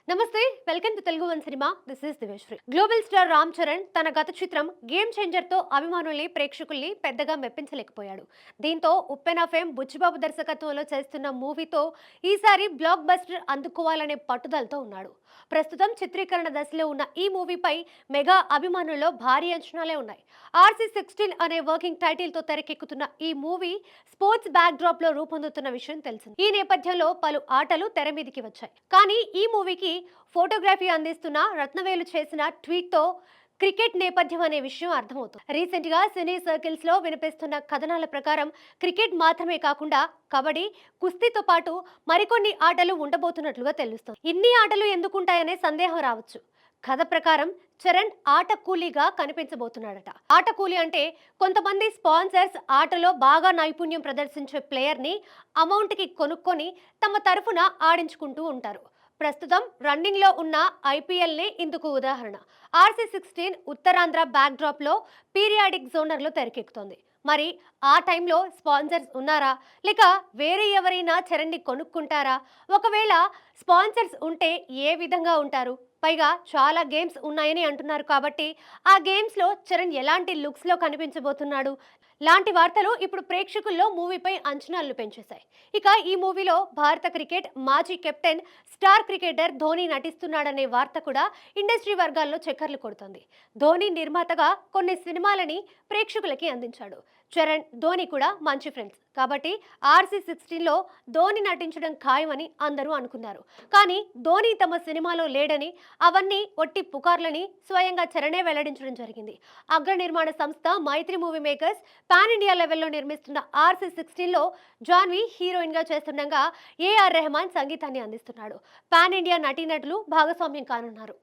నమస్తే, welcome to Telugu one cinema. This is దివేశ్వరి. Global star Ram Charan తన గత చిత్రం గేమ్ చేంజర్ తో అభిమానుల్ని ప్రేక్షకుల్ని పెద్దగా మెప్పించలేకపోయాడు. దీంతో ఉప్పెన ఫేమ్ బుచ్చిబాబు దర్శకత్వంలో చేస్తున్న మూవీతో ఈసారి బ్లాక్ బస్టర్ అందుకోవాలనే పట్టుదలతో ఉన్నాడు. ప్రస్తుతం చిత్రీకరణ దశలో ఉన్న ఈ మూవీపై మెగా అభిమానుల్లో భారీ అంచనాలే ఉన్నాయి. RC16 అనే వర్కింగ్ టైటిల్ తో తెరకెక్కుతున్న ఈ మూవీ స్పోర్ట్స్ బ్యాక్ డ్రాప్ లో రూపొందుతున్న విషయం తెలిసింది. ఈ నేపథ్యంలో పలు ఆటలు తెర మీదికి వచ్చాయి. కానీ ఈ మూవీకి ఫోటోగ్రఫీ అందిస్తున్న రత్నవేలు చేసిన ట్వీట్ తో క్రికెట్ నేపథ్యం అనే విషయం అర్థమవుతుంది. రీసెంట్ గా సినీ సర్కిల్స్ లో వినిపిస్తున్న కథనాల ప్రకారం క్రికెట్ మాత్రమే కాకుండా కబడ్డీ, కుస్తీతో పాటు మరికొన్ని ఆటలు ఉండబోతున్నట్లుగా తెలుస్తుంది. ఇన్ని ఆటలు ఎందుకుంటాయనే సందేహం రావచ్చు. కథ ప్రకారం చరణ్ ఆట కూలీగా కనిపించబోతున్నాడట. ఆట కూలీ అంటే కొంతమంది స్పాన్సర్స్ ఆటలో బాగా నైపుణ్యం ప్రదర్శించే ప్లేయర్ ని అమౌంట్ కి కొనుక్కొని తమ తరఫున ఆడించుకుంటూ ఉంటారు. ప్రస్తుతం రన్నింగ్ లో ఉన్న ఐపీఎల్ నే ఇందుకు ఉదాహరణ. RC16 ఉత్తరాంధ్ర బ్యాక్ డ్రాప్ లో పీరియాడిక్ జోనర్ లో తెరకెక్కుతోంది. మరి ఆ టైంలో స్పాన్సర్స్ ఉన్నారా, లేక వేరే ఎవరైనా చరణ్ ని కొనుక్కుంటారా? ఒకవేళ స్పాన్సర్స్ ఉంటే ఏ విధంగా ఉంటారు? పైగా చాలా గేమ్స్ ఉన్నాయని అంటున్నారు కాబట్టి ఆ గేమ్స్ లో చరణ్ ఎలాంటి లుక్స్ లో కనిపించబోతున్నాడు లాంటి వార్తలు ఇప్పుడు ప్రేక్షకుల్లో మూవీపై అంచనాలను పెంచేశాయి. ఇక ఈ మూవీలో భారత క్రికెట్ మాజీ కెప్టెన్ స్టార్ క్రికెటర్ ధోని నటిస్తున్నాడనే వార్త కూడా ఇండస్ట్రీ వర్గాల్లో చక్కర్లు కొడుతుంది. ధోని నిర్మాతగా కొన్ని సినిమాలని ప్రేక్షకులకి అందించాడు. చరణ్, ధోని కూడా మంచి ఫ్రెండ్స్ కాబట్టి RC16లో ధోని నటించడం ఖాయమని అందరూ అనుకున్నారు. కానీ ధోని తమ సినిమాలో లేడని, అవన్నీ ఒట్టి పుకార్లని స్వయంగా చరణే వెల్లడించడం జరిగింది. అగ్ర నిర్మాణ సంస్థ మైత్రి మూవీ మేకర్స్ పాన్ ఇండియా లెవెల్లో నిర్మిస్తున్న RC16లో జాన్వి హీరోయిన్ గా చేస్తుండగా AR రెహమాన్ సంగీతాన్ని అందిస్తున్నాడు. పాన్ ఇండియా నటీనటులు భాగస్వామ్యం కానున్నారు.